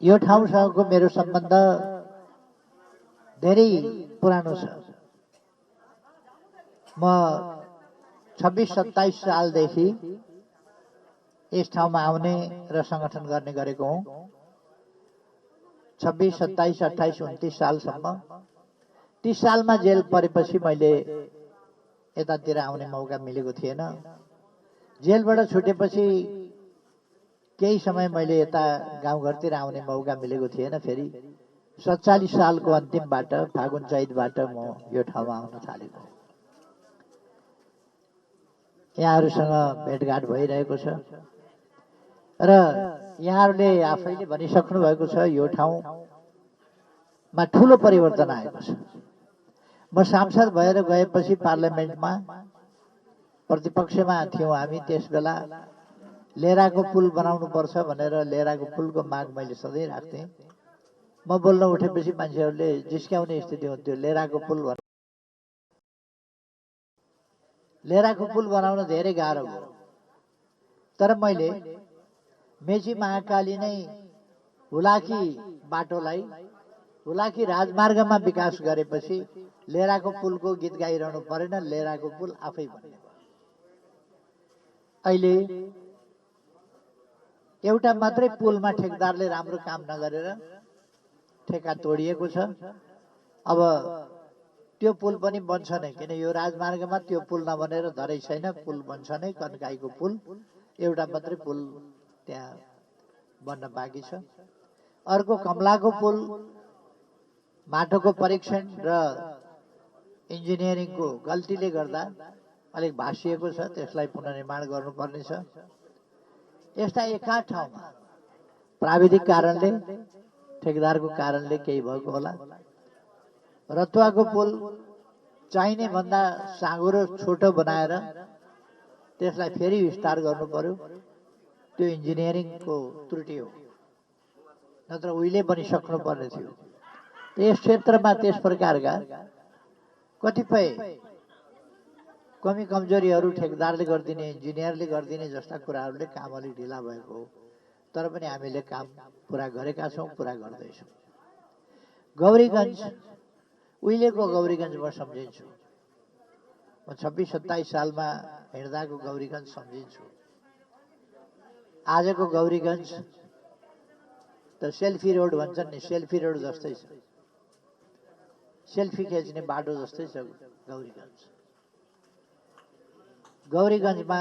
यो ठाउँसँगको मेरो सम्बन्ध धेरै पुरानो छ। म 26-27 सालदेखि यस ठाउँमा आउने र संगठन गर्ने गरेको हुँ। 26, 27, 28, 29 सालसम्म। 30 सालमा जेल परेपछि मैले यतातिर आउने मौका मिलेको थिएन। जेलबाट छुटेपछि केही समय मैले यता गाउँघरतिर आउने मौका मिलेको थिएन। फेरि 47 सालको अन्तिमबाट फागुन चैतबाट म यो ठाउँमा आउन थालेको। यहाँहरूसँग भेटघाट भइरहेको छ र यहाँहरूले आफैले भनिसक्नु भएको छ यो ठाउँमा ठुलो परिवर्तन आएको छ। म सांसद भएर गएपछि पार्लियामेन्टमा प्रतिपक्षमा थियौँ हामी। त्यसबेला लेराको पुल बनाउनु पर्छ भनेर लेराको पुलको माग मैले सधैँ राख्थेँ। म बोल्न उठेपछि मान्छेहरूले जिस्क्याउने स्थिति हुन्थ्यो। लेराको पुल बनाउन धेरै गाह्रो हो। तर मैले मेची महाकाली नै हुलाकी बाटोलाई हुलाकी राजमार्गमा विकास गरेपछि लेराको पुलको गीत गाइरहनु परेन। लेराको पुल आफै बन्ने भयो। अहिले एउटा मात्रै पुलमा ठेकदारले राम्रो काम नगरेर ठेक्का तोडिएको छ। अब त्यो पुल पनि बन्छ नै, किन यो राजमार्गमा त्यो पुल नबनेर धरै छैन। पुल बन्छ नै, कन्काईको पुल एउटा मात्रै पुल त्यहाँ बन्न बाँकी छ। अर्को कमलाको पुल माटोको परीक्षण र इन्जिनियरिङको गल्तीले गर्दा अलिक भाँसिएको छ। त्यसलाई पुनर्निर्माण गर्नुपर्ने छ। यस्ता एकाध ठाउँमा प्राविधिक कारणले ठेकदारको कारणले केही भएको होला। रतुवाको पुल चाहिने भन्दा साँघुरो छोटो बनाएर त्यसलाई फेरि विस्तार गर्नु पर्यो। त्यो इन्जिनियरिङको त्रुटि हो, नत्र उहिले बनिसक्नु पर्ने थियो। यस क्षेत्रमा त्यस प्रकारका कतिपय कमी कमजोरीहरू ठेकदारले गरिदिने, इन्जिनियरले गरिदिने जस्ता कुराहरूले काम अलिक ढिला भएको हो। तर पनि हामीले काम पुरा गरेका छौँ, पुरा गर्दैछौँ। गौरीगञ्ज, उहिलेको गौरीगञ्ज म सम्झिन्छु। म 26-27 सालमा हिँड्दाको गौरीगञ्ज सम्झिन्छु। आजको गौरीगञ्ज त सेल्फी रोड भन्छन् नि, सेल्फी रोड जस्तै छ। सेल्फी खिच्ने बाटो जस्तै छ गौरीगञ्ज। गौरीगञ्जमा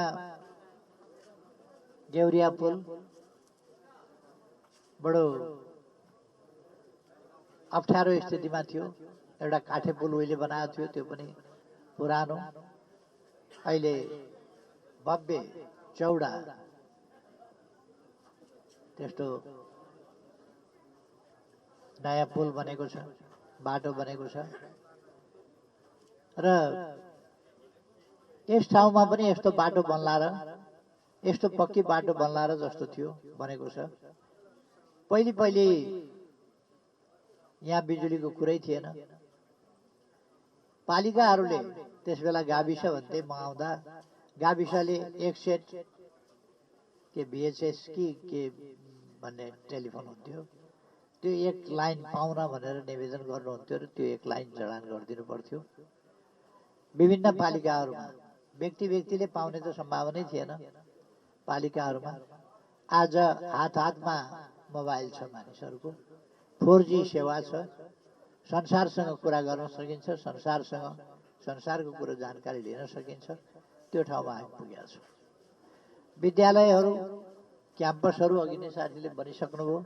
गेउरिया पुल बडो अप्ठ्यारो स्थितिमा थियो। एउटा काठे पुल उहिले बनाएको थियो, त्यो पनि पुरानो। अहिले भव्य चौडा त्यस्तो नयाँ पुल बनेको छ, बाटो बनेको छ। र यस ठाउँमा पनि यस्तो बाटो बन्ला र यस्तो पक्की बाटो बन्ला र जस्तो थियो बनेको छ। पहिले यहाँ बिजुलीको कुरै थिएन। पालिकाहरूले त्यसबेला गाविस भन्थे। म आउँदा गाविसले एक सेट के VHS के भन्ने टेलिफोन हुन्थ्यो, त्यो एक लाइन पाउन भनेर निवेदन गर्नुहुन्थ्यो र त्यो एक लाइन जडान गरिदिनु पर्थ्यो। विभिन्न पालिकाहरूमा व्यक्तिले पाउने त सम्भावनै थिएन। पालिकाहरूमा आज हातमा मोबाइल छ मानिसहरूको, 4G सेवा छ। संसारसँग कुरा गर्न सकिन्छ, संसारको कुरो जानकारी लिन सकिन्छ। त्यो ठाउँमा हामी पुगेका छौँ। विद्यालयहरू, क्याम्पसहरू अघि नै साथीले भनिसक्नुभयो।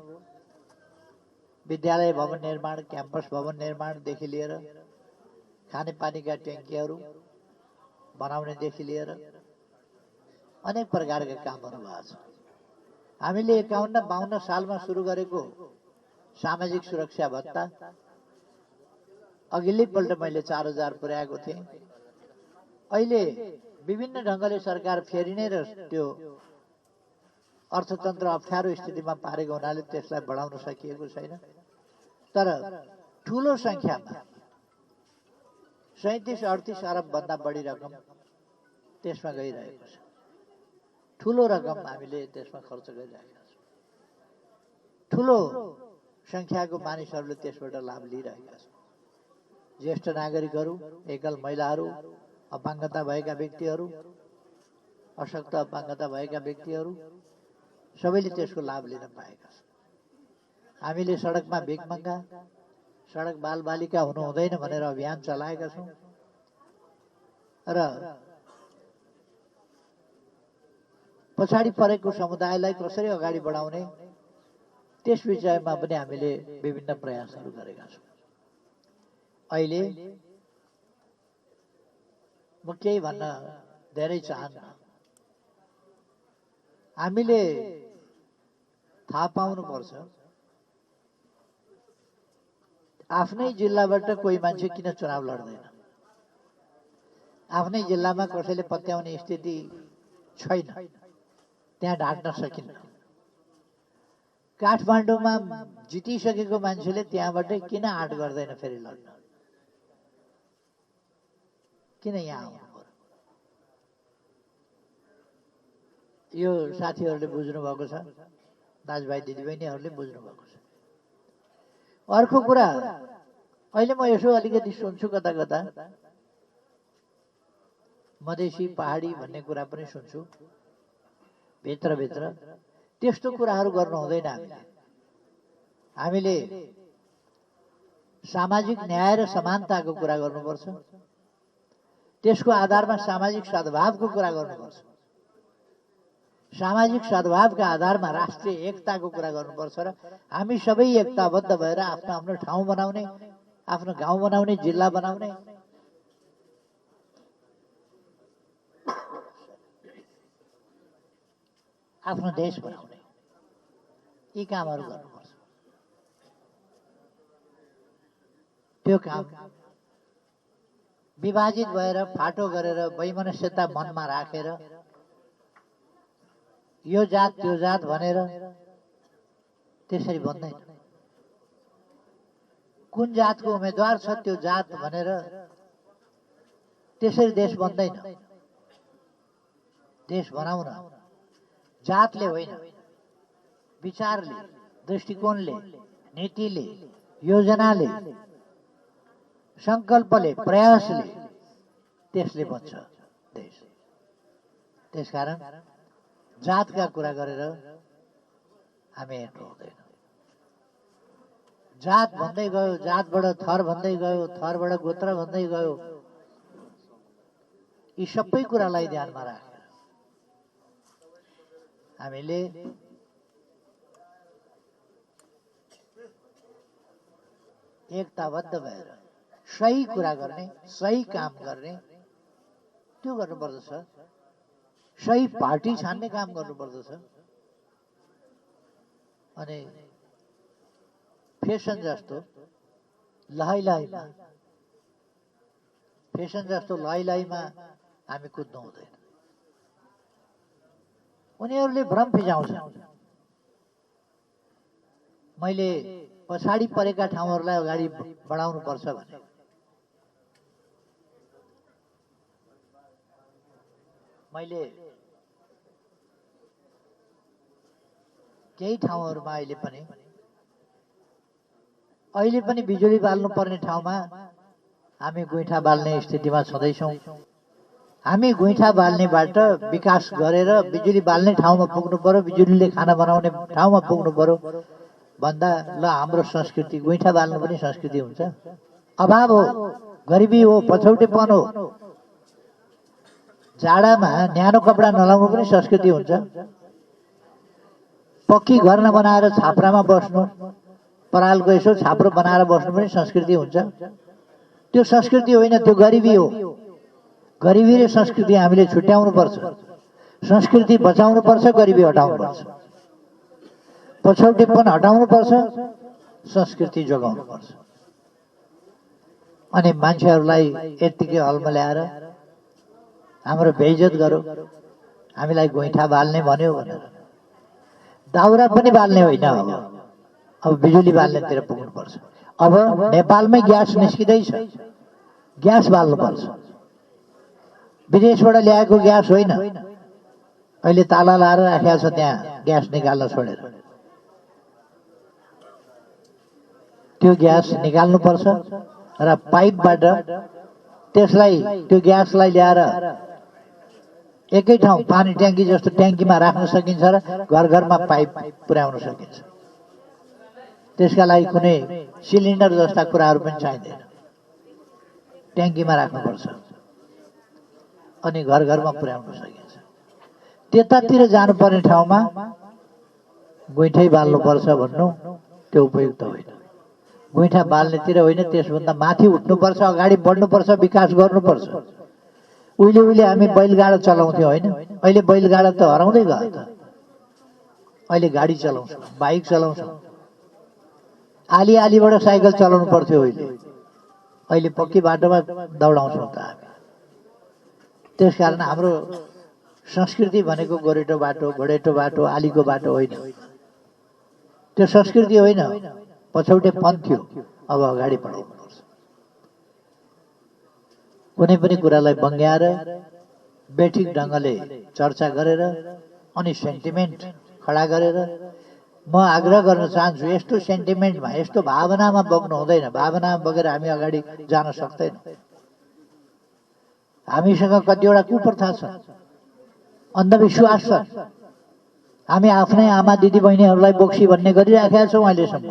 विद्यालय भवन निर्माण, क्याम्पस भवन निर्माणदेखि लिएर खानेपानीका ट्याङ्कीहरू बनाउनेदेखि लिएर अनेक प्रकारका कामहरू भएको छ। हामीले 51-52 सालमा सुरु गरेको सामाजिक सुरक्षा भत्ता अघिल्लैपल्ट मैले 4000 पुर्याएको थिएँ। अहिले विभिन्न ढङ्गले सरकार फेरि नै र त्यो अर्थतन्त्र अप्ठ्यारो स्थितिमा पारेको हुनाले त्यसलाई बढाउन सकिएको छैन। तर ठुलो सङ्ख्यामा 37-38 अरब भन्दा बढी रकम त्यसमा गइरहेको छ। ठुलो रकम हामीले त्यसमा खर्च गरिरहेका छौँ। ठुलो संख्याको मानिसहरूले त्यसबाट लाभ लिइरहेका छन्। ज्येष्ठ नागरिकहरू, एकल महिलाहरू, अपाङ्गता भएका व्यक्तिहरू, अशक्त अपाङ्गता भएका व्यक्तिहरू सबैले त्यसको लाभ लिन पाएका छन्। हामीले सडकमा भिखमङ्गा, सडक बालबालिका हुनु हुँदैन भनेर अभियान चलाएका छौँ र पछाडि परेको समुदायलाई कसरी अगाडि बढाउने त्यस विषयमा पनि हामीले विभिन्न प्रयासहरू गरेका छौँ। अहिले म केही भन्न धेरै चाहन्न। हामीले थाहा पाउनुपर्छ आफ्नै जिल्लाबाट कोही मान्छे किन चुनाव लड्दैन। आफ्नै जिल्लामा कसैले पत्याउने स्थिति छैन, त्यहाँ ढाट्न सकिन्न। काठमाडौँमा जितिसकेको मान्छेले त्यहाँबाट किन आँट गर्दैन फेरि लड्न? किन यहाँ आउनु पर्यो? यो साथीहरूले बुझ्नु भएको छ, दाजुभाइ दिदीबहिनीहरूले बुझ्नु भएको छ। अर्को कुरा, अहिले म यसो अलिकति सुन्छु कता कता, मधेसी पहाडी भन्ने कुरा पनि सुन्छु भित्रभित्र। त्यस्तो कुराहरू गर्नु हुँदैन। हामीले सामाजिक न्याय र समानताको कुरा गर्नुपर्छ। त्यसको आधारमा सामाजिक सद्भावको कुरा गर्नुपर्छ। सामाजिक सद्भावका आधारमा राष्ट्रिय एकताको कुरा गर्नुपर्छ र हामी सबै एकताबद्ध भएर आफ्नो आफ्नो ठाउँ बनाउने, आफ्नो गाउँ बनाउने, जिल्ला बनाउने, आफ्नो देश बनाउने, यी कामहरू गर्नुपर्छ। त्यो काम विभाजित भएर फाटो गरेर वैमनस्यता मनमा राखेर यो जात त्यो जात भनेर त्यसरी बन्दैन। कुन जातको उम्मेदवार छ त्यो जात भनेर त्यसरी देश बन्दैन। देश बनाउन जातले होइन, विचारले, दृष्टिकोणले, नीतिले, योजनाले, संकल्पले, प्रयासले त्यसले बन्छ देश। त्यसकारण जातका कुरा गरेर हामी हेर्नु हुँदैन। जात भन्दै गयो, जातबाट थर भन्दै गयो, थरबाट गोत्र भन्दै गयो। यी सबै कुरालाई ध्यानमा राखेर हामीले एकताबद्ध भएर सही कुरा गर्ने, सही काम गर्ने, त्यो गर्नुपर्दछ। सही पार्टी छान्ने काम गर्नुपर्दछ। अनि फेसन जस्तो लहैलहीमा हामी कुद्नु हुँदैन। उनीहरूले भ्रम फिजाउँछन्। मैले पछाडि परेका ठाउँहरूलाई अगाडि बढाउनु पर्छ भने मैले केही ठाउँहरूमा अहिले पनि बिजुली बाल्नु पर्ने ठाउँमा हामी गोइठा बाल्ने स्थितिमा छँदैछौँ। हामी गोइठा बाल्नेबाट विकास गरेर बिजुली बाल्ने ठाउँमा पुग्नु पर्यो, बिजुलीले खाना बनाउने ठाउँमा पुग्नु पर्यो भन्दा ल हाम्रो संस्कृति गोइठा बाल्नु पनि संस्कृति हुन्छ। अभाव हो, गरिबी हो, पछौटेपन हो। जाडामा न्यानो कपडा नलाउनु पनि संस्कृति हुन्छ। पक्की घर नबनाएर छाप्रामा बस्नु, परालको यसो छाप्रो बनाएर बस्नु पनि संस्कृति हुन्छ। त्यो संस्कृति होइन, त्यो गरिबी हो। गरिबी र संस्कृति हामीले छुट्याउनु पर्छ। संस्कृति बचाउनु पर्छ, गरिबी हटाउनु पर्छ। पछौटेपन हटाउनु पर्छ, संस्कृति जोगाउनु पर्छ। अनि मान्छेहरूलाई यत्तिकै हलमा ल्याएर हाम्रो बेइज्जत गरौँ, हामीलाई गोइठा बाल्ने भन्यो भनेर। दाउरा पनि बाल्ने होइन, अब बिजुली बाल्नेतिर पुग्नुपर्छ। अब नेपालमै ग्यास निस्किँदैछ, ग्यास बाल्नुपर्छ। विदेशबाट ल्याएको ग्यास होइन, अहिले ताला लाएर राखेको छ त्यहाँ ग्यास निकाल्न छोडेर। त्यो ग्यास निकाल्नुपर्छ र पाइपबाट त्यसलाई त्यो ग्यासलाई ल्याएर एकै ठाउँ पानी ट्याङ्की जस्तो ट्याङ्कीमा राख्न सकिन्छ र घर घरमा पाइप पुर्याउन सकिन्छ। त्यसका लागि कुनै सिलिन्डर जस्ता कुराहरू पनि चाहिँदैन, ट्याङ्कीमा राख्नुपर्छ अनि घर घरमा पुर्याउन सकिन्छ। त्यतातिर जानुपर्ने ठाउँमा गुइठै बाल्नुपर्छ भन्नु त्यो उपयुक्त होइन। गुइठा बाल्नेतिर होइन, त्यसभन्दा माथि उठ्नुपर्छ, अगाडि बढ्नुपर्छ, विकास गर्नुपर्छ। उहिले उहिले हामी बैलगाडा चलाउँथ्यौँ होइन, अहिले बैलगाडा त हराउँदै गयो त। अहिले गाडी चलाउँछौँ, बाइक चलाउँछौँ। आली आलीबाट साइकल चलाउनु पर्थ्यो अहिले पक्की बाटोमा दौडाउँछौँ त हामी। त्यसकारण हाम्रो संस्कृति भनेको गोरेटो बाटो, घोडेटो बाटो, आलीको बाटो होइन। त्यो संस्कृति होइन, पछौटे पन थियो। अब अगाडि बढाउनुपर्छ। कुनै पनि कुरालाई बङ्ग्याएर बेठिक ढङ्गले चर्चा गरेर अनि सेन्टिमेन्ट खडा गरेर म आग्रह गर्न चाहन्छु, यस्तो सेन्टिमेन्टमा, यस्तो भावनामा बग्नु हुँदैन। भावनामा बगेर हामी अगाडि जान सक्दैनौँ। हामीसँग कतिवटा कुप्रथा छ, अन्धविश्वास छ। हामी आफ्नै आमा दिदी बहिनीहरूलाई बोक्सी भन्ने गरिराखेका छौँ अहिलेसम्म।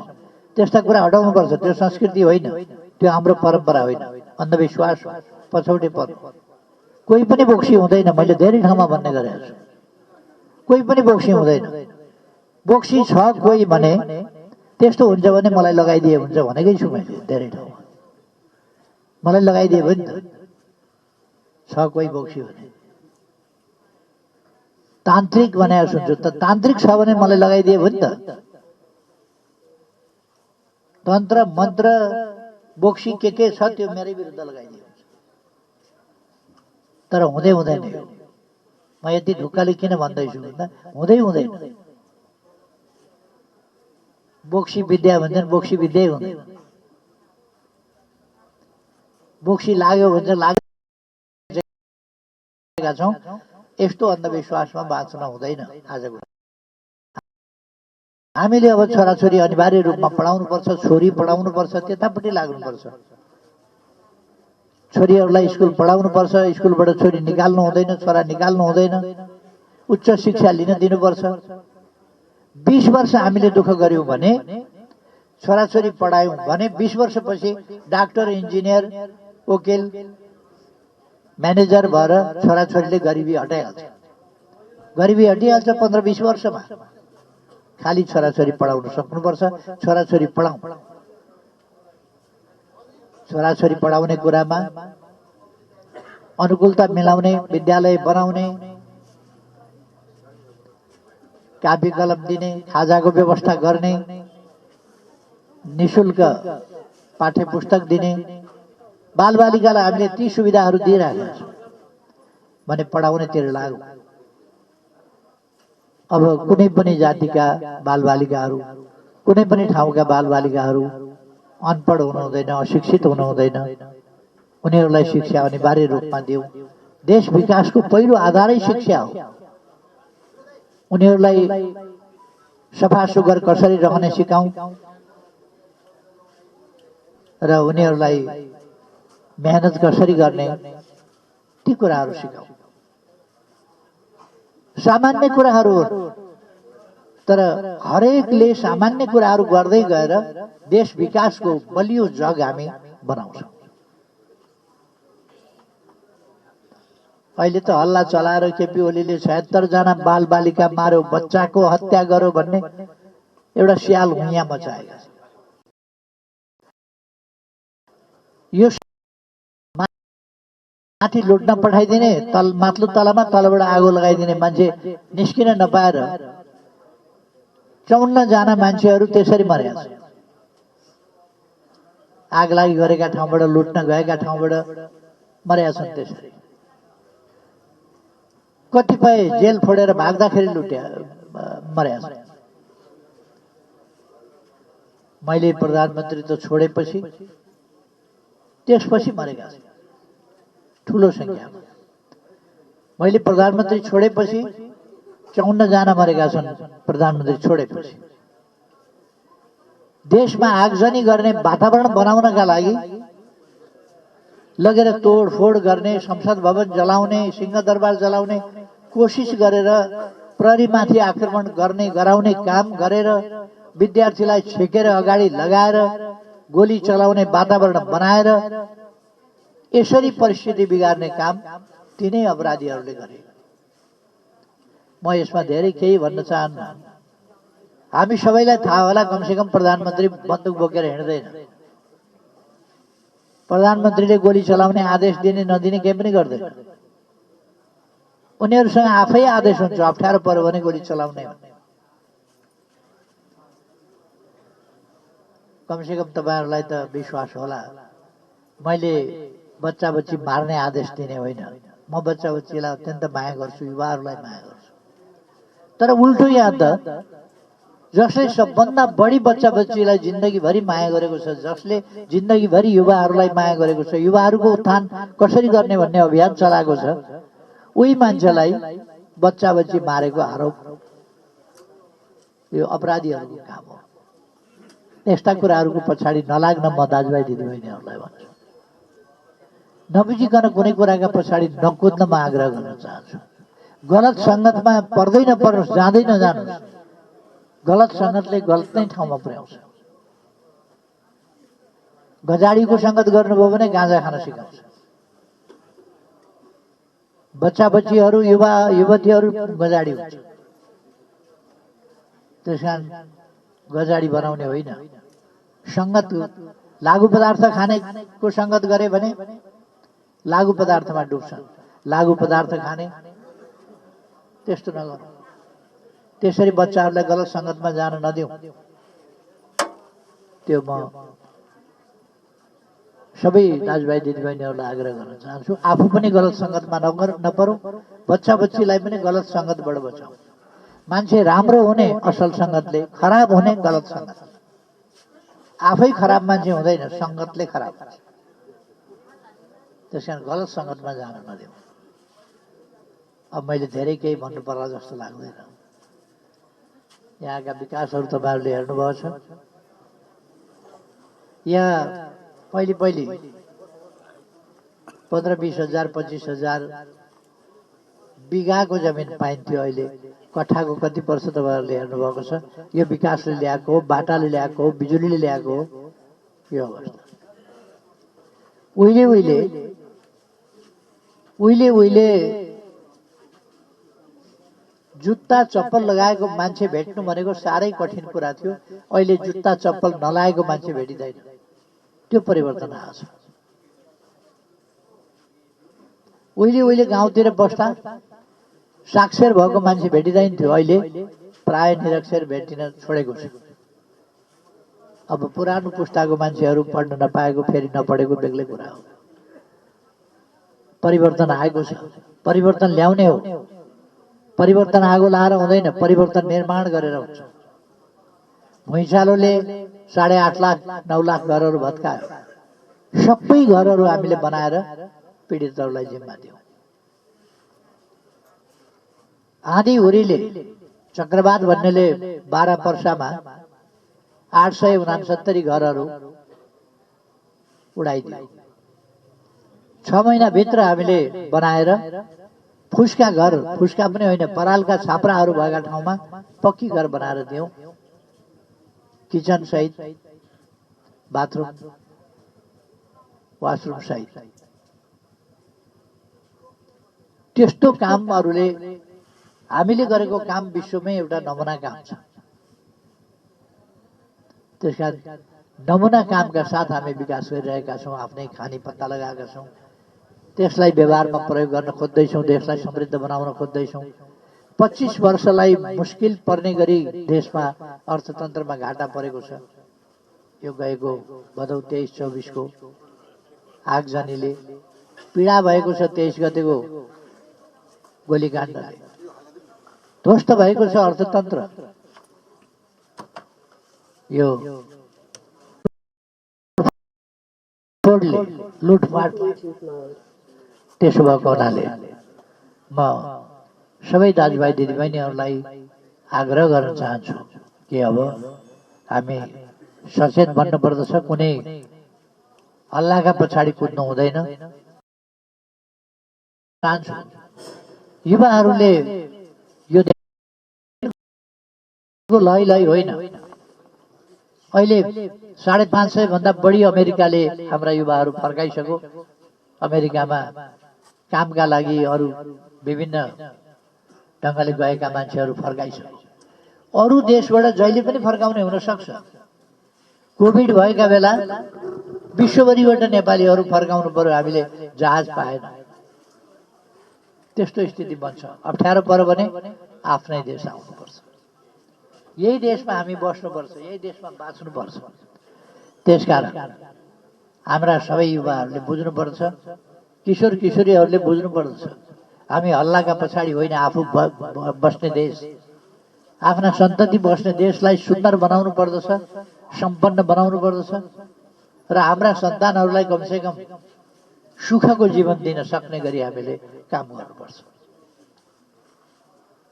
त्यस्ता कुरा हटाउनुपर्छ। त्यो संस्कृति होइन, त्यो हाम्रो परम्परा होइन, अन्धविश्वास हो, पछौटेपन। कोही पनि बोक्सी हुँदैन। मैले धेरै ठाउँमा भन्ने गरेको छु, कोही पनि बोक्सी हुँदैन। बोक्सी छ कोही भने त्यस्तो हुन्छ भने मलाई लगाइदिए हुन्छ भनेकै छु मैले धेरै ठाउँमा। मलाई लगाइदिए पनि त छ कोही बोक्सी भने। तान्त्रिक भनेर सुन्छु त, तान्त्रिक छ भने मलाई लगाइदिए भयो नि त। तन्त्र मन्त्र बोक्सी के छ त्यो मेरै विरुद्ध लगाइदिए हुन्छ। तर हुँदै हुँदैन यो। म यति ढुक्काले किन भन्दैछु भन्दा हुँदै हुँदैन। बोक्सी विद्या भन्छन्, बोक्सी विद्यै हुँदैन। बोक्सी लाग्यो भन्छ लागेका छौँ। यस्तो अन्धविश्वासमा बाँच्न हुँदैन। आजको हामीले अब छोराछोरी अनिवार्य रूपमा पढाउनुपर्छ, छोरी पढाउनुपर्छ, त्यतापट्टि लाग्नुपर्छ। छोरीहरूलाई स्कुल पढाउनुपर्छ, स्कुलबाट छोरी निकाल्नु हुँदैन, छोरा निकाल्नु हुँदैन। उच्च शिक्षा लिन दिनुपर्छ। 20 वर्ष हामीले दुःख गर्यौँ भने, छोराछोरी पढायौँ भने 20 वर्षपछि डाक्टर, इन्जिनियर, वकिल, म्यानेजर भएर छोराछोरीले गरिबी हटाइहाल्छ। गरिबी हटिहाल्छ 15-20 वर्षमा। खाली छोराछोरी पढाउन सक्नुपर्छ। छोराछोरी पढाउँ। छोराछोरी पढाउने कुरामा अनुकूलता मिलाउने, विद्यालय बनाउने, कापी कलम दिने, खाजाको व्यवस्था गर्ने, निशुल्क पाठ्य पुस्तक दिने, बालबालिकालाई हामीले ती सुविधाहरू दिइरहेका छौँ भने पढाउनेतिर लागौँ। अब कुनै पनि जातिका बालबालिकाहरू, कुनै पनि ठाउँका बालबालिकाहरू अनपढ हुनु हुँदैन, अशिक्षित हुनु हुँदैन। उनीहरूलाई शिक्षा अनिवार्य रूपमा दिउँ। देश विकासको पहिलो आधारै शिक्षा हो। उनीहरूलाई सफा सुग्घर कसरी रहने सिकाउँ र उनीहरूलाई मेहनत कसरी गर्ने, ती कुराहरू सिकाउँ। सामान्य कुराहरू हो, तर हरेकले सामान्य कुराहरू गर्दै गएर देश विकासको बलियो जग हामी बनाउँछौँ। अहिले त हल्ला चलाएर केपी ओलीले 76 जना बालबालिका मार्यो, बच्चाको हत्या गर्यो भन्ने एउटा स्याल हुइयाँ मचाएका छ। यो माथि लुट्न पठाइदिने, माथिल्लो तलामा तलबाट आगो लगाइदिने मान्छे निस्किन नपाएर 54 जना मान्छेहरू त्यसरी मरेका छन्। आग लागि गरेका ठाउँबाट, लुट्न गएका ठाउँबाट मरेका छन् त्यसरी। कतिपय जेल फोडेर भाग्दाखेरि मरेका छन्। मैले प्रधानमन्त्री त छोडेपछि त्यसपछि मरेका छन् ठुलो संख्यामा। मैले प्रधानमन्त्री छोडेपछि 54 जना मरेका छन्। प्रधानमन्त्री छोडेपछि देशमा आगजनी गर्ने वातावरण बनाउनका लागि लगेर तोडफोड गर्ने, संसद भवन जलाउने, सिंहदरबार जलाउने कोसिस गरेर, प्रहरीमाथि आक्रमण गर्ने गराउने काम गरेर, विद्यार्थीलाई छेकेर अगाडि लगाएर गोली चलाउने वातावरण बनाएर यसरी परिस्थिति बिगार्ने काम तिनै अपराधीहरूले गरे। म यसमा धेरै केही भन्न चाहन्न। हामी सबैलाई थाहा होला, कमसेकम प्रधानमन्त्री बन्दुक बोकेर हिँड्दैन। प्रधानमन्त्रीले गोली चलाउने आदेश दिने नदिने केही पनि गर्दैन। उनीहरूसँग आफै आदेश हुन्छ, अप्ठ्यारो पर्यो भने गोली चलाउने। कमसेकम तपाईहरुलाई त विश्वास होला, मैले बच्चा बच्ची मार्ने आदेश दिने होइन। म बच्चा बच्चीलाई अत्यन्त माया गर्छु, युवाहरूलाई माया गर्छु। तर उल्टो यहाँ त जसले सबभन्दा बढी बच्चा बच्चीलाई जिन्दगीभरि माया गरेको छ, जसले जिन्दगीभरि युवाहरूलाई माया गरेको छ, युवाहरूको उत्थान कसरी गर्ने भन्ने अभियान चलाएको छ, उही मान्छेलाई बच्चा बच्ची मारेको आरोप यो अपराधीहरूको काम हो। यस्ता कुराहरूको पछाडि नलाग्न म दाजुभाइ दिदीबहिनीहरूलाई भन्छु। नबुझिकन कुनै कुराका पछाडि नकुद्न म आग्रह गर्न चाहन्छु। गलत संगतमा पर्दै नपर्नुहोस्, जाँदै नजानुहोस्। गलत संगतले गलत नै ठाउँमा पुर्याउँछ। गजाडीको संगत गर्नुभयो भने गाँजा खान सिकाउँछ। बच्चा बच्चीहरू, युवा युवतीहरू गजाडी हुन्छ। त्यसकारण गजाडी बनाउने होइन। संगत, लागु पदार्थ खानेको संगत गरे भने लागु पदार्थमा डुब्छन्। लागु पदार्थ खाने त्यस्तो नगरौँ। त्यसरी बच्चाहरूलाई गलत संगतमा जान नदिउँ। त्यो म सबै दाजुभाइ दिदीबहिनीहरूलाई आग्रह गर्न चाहन्छु। आफू पनि गलत संगतमा नपरौँ, बच्चा बच्चीलाई पनि गलत संगतबाट बचाउँ। मान्छे राम्रो हुने असल संगतले, खराब हुने गलत संगत। आफै खराब मान्छे हुँदैन, संगतले खराब हुन्छ। त्यसकारण गलत संगतमा जान नदिउँ। अब मैले धेरै केही भन्नु पर्ला जस्तो लाग्दैन। यहाँका विकासहरू तपाईँहरूले हेर्नुभएको छ। यहाँ पहिले 15-20 हजार 25 हजार बिघाको जमिन पाइन्थ्यो। अहिले कट्ठाको कति पर्छ तपाईँहरूले हेर्नुभएको छ। यो विकासले ल्याएको हो, बाटाले ल्याएको हो, बिजुलीले ल्याएको हो यो अवस्था। उहिले जुत्ता चप्पल लगाएको मान्छे भेट्नु भनेको साह्रै कठिन कुरा थियो। अहिले जुत्ता चप्पल नलागेको मान्छे भेटिँदैन। त्यो परिवर्तन आएको छ। उहिले गाउँतिर बस्दा साक्षर भएको मान्छे भेटिँदैन थियो। अहिले प्राय निरक्षर भेटिन छोडेको छ। अब पुरानो पुस्ताको मान्छेहरू पढ्न नपाएको, फेरि नपढेको बेग्लै कुरा हो। परिवर्तन आएको छ। परिवर्तन ल्याउने हो। परिवर्तन आगो लाएर हुँदैन, परिवर्तन निर्माण गरेर हुन्छ। भुइँचालोले 8.5 लाख 9 लाख घरहरू भत्कायो। सबै घरहरू हामीले बनाएर पीडितहरूलाई जिम्मा दियौँ। आँधी हुरीले, चक्रवात भन्नेले 12 पर्सामा 869 घरहरू उडाइदियो। 6 महिनाभित्र हामीले बनाएर फुस्का घर, फुस्का पनि होइन, परालका छाप्राहरू भएका ठाउँमा पक्की घर बनाएर दियौँ। किचन सहित, बाथरुम, वाशरुम सहित। त्यस्तो कामहरूले हामीले गरेको काम विश्वमै एउटा नमुना काम छ। त्यसकारण नमुना कामका साथ हामी विकास गरिरहेका छौँ। आफ्नै खानी पत्ता लगाएका छौँ। त्यसलाई व्यवहारमा प्रयोग गर्न खोज्दैछौँ। देशलाई समृद्ध बनाउन खोज्दैछौँ। 25 वर्षलाई मुस्किल पर्ने गरी देशमा अर्थतन्त्रमा घाटा परेको छ। यो गएको भदौ 23-24 को आगजनीले पीडा भएको छ। 23 गतेको गोलीकाण्डले ध्वस्त भएको छ अर्थतन्त्र। यो लुटमाट त्यसो भएको हुनाले म सबै दाजुभाइ दिदीबहिनीहरूलाई आग्रह गर्न चाहन्छु कि अब हामी सचेत बन्नुपर्दछ। कुनै हल्लाका पछाडि कुद्नु हुँदैन। चाहन्छु युवाहरूले यो लय लय होइन। अहिले 550 भन्दा बढी अमेरिकाले हाम्रा युवाहरू फर्काइसक्यो। अमेरिकामा कामका लागि अरू विभिन्न ढङ्गले गएका मान्छेहरू फर्काइसक्यो। अरू देशबाट जहिले पनि फर्काउने हुन सक्छ। कोभिड भएका बेला विश्वभरिबाट नेपालीहरू फर्काउनु पर्यो, हामीले जहाज पाएन। त्यस्तो स्थिति बन्छ। अप्ठ्यारो पर्यो भने आफ्नै देश आउनुपर्छ। यही देशमा हामी बस्नुपर्छ, यही देशमा बाँच्नुपर्छ। त्यसकारण हाम्रा सबै युवाहरूले बुझ्नुपर्छ, किशोर किशोरीहरूले बुझ्नुपर्दछ, हामी हल्लाका पछाडि होइन, आफू बस्ने देश, आफ्ना सन्तति बस्ने देशलाई सुन्दर बनाउनु पर्दछ, सम्पन्न बनाउनु पर्दछ र हाम्रा सन्तानहरूलाई कमसेकम सुखको जीवन दिन सक्ने गरी हामीले काम गर्नुपर्छ।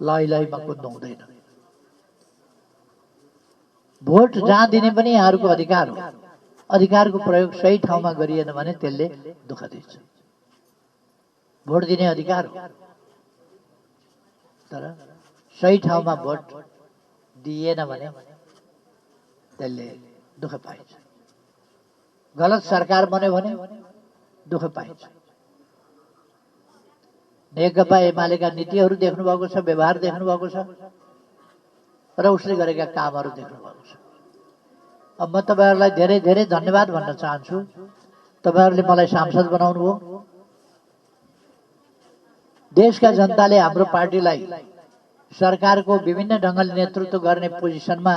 लय लयमा कुद्नु हुँदैन। भोट जहाँ दिने पनि यहाँहरूको अधिकार हो। अधिकारको प्रयोग सही ठाउँमा गरिएन भने त्यसले दुःख दिन्छ। भोट दिने अधिकार हो, तर सही ठाउँमा भोट दिएन भने त्यसले दुःख पाइन्छ। गलत सरकार बन्यो भने दुःख पाइन्छ। नेकपा एमालेका नीतिहरू देख्नु भएको छ, व्यवहार देख्नु भएको छ र उसले गरेका कामहरू देख्नु भएको छ। अब म तपाईहरुलाई धेरै धेरै धन्यवाद भन्न चाहन्छु। तपाईहरुले मलाई सांसद बनाउनु भयो। देशका जनताले हाम्रो पार्टीलाई सरकारको विभिन्न ढङ्गले नेतृत्व गर्ने पोजिसनमा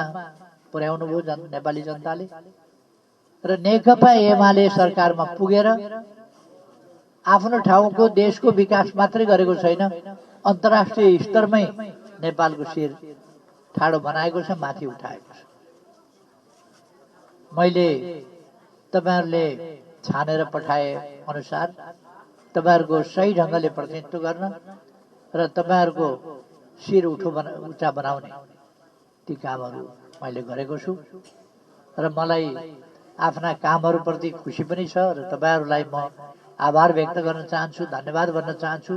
पुर्याउनु भयो नेपाली जनताले। र नेकपा एमाले सरकारमा पुगेर आफ्नो ठाउँको देशको विकास मात्रै गरेको छैन, अन्तर्राष्ट्रिय स्तरमै नेपालको शिर ठाडो बनाएको छ, माथि उठाएको छ। मैले तपाईहरुले छानेर पठाए अनुसार तपाईहरुको सही ढङ्गले प्रतिनिधित्व गर्न र तपाईहरुको शिर उच्चा बनाउने ती कामहरू मैले गरेको छु र मलाई आफ्ना कामहरूप्रति खुसी पनि छ र तपाईहरुलाई म आभार व्यक्त गर्न चाहन्छु, धन्यवाद भन्न चाहन्छु।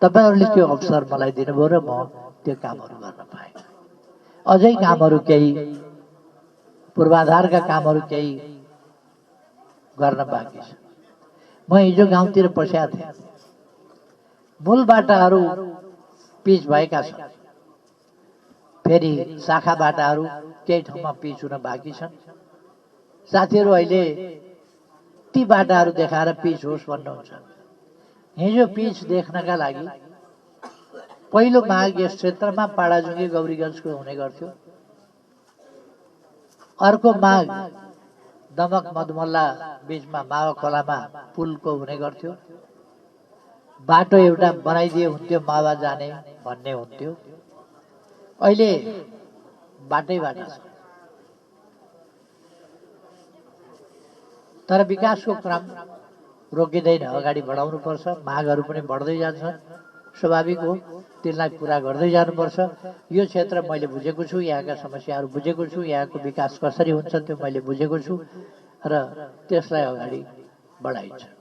तपाईहरुले त्यो अवसर मलाई दिनुभयो र म त्यो कामहरू गर्न पाएँ। अझै कामहरू केही पूर्वाधारका कामहरू केही गर्न बाँकी छ। म हिजो गाउँतिर पस्याएको थिएँ। मूल बाटाहरू पिच भएका छन्, फेरि शाखा बाटाहरू केही ठाउँमा पिच हुन बाँकी छन्। साथीहरू अहिले ती बाटाहरू देखाएर पिच होस् भन्नुहुन्छ। हिजो पिच देख्नका लागि पहिलो माग यस क्षेत्रमा पाडाजुङ्गे गौरीगञ्जको हुने गर्थ्यो। अर्को माग दमक मधुमल्ला बीचमा मावा खोलामा पुलको हुने गर्थ्यो। बाटो एउटा बनाइदिए हुन्थ्यो, मावा जाने भन्ने हुन्थ्यो। अहिले बाटै बाटा छ। तर विकासको क्रम रोकिँदैन, अगाडि बढाउनु पर्छ। मागहरू पनि बढ्दै जान्छन्, स्वाभाविक हो, त्यसलाई पुरा गर्दै जानुपर्छ। यो क्षेत्र मैले बुझेको छु, यहाँका समस्याहरू बुझेको छु, यहाँको विकास कसरी हुन्छ त्यो मैले बुझेको छु र त्यसलाई अगाडि बढाइन्छ।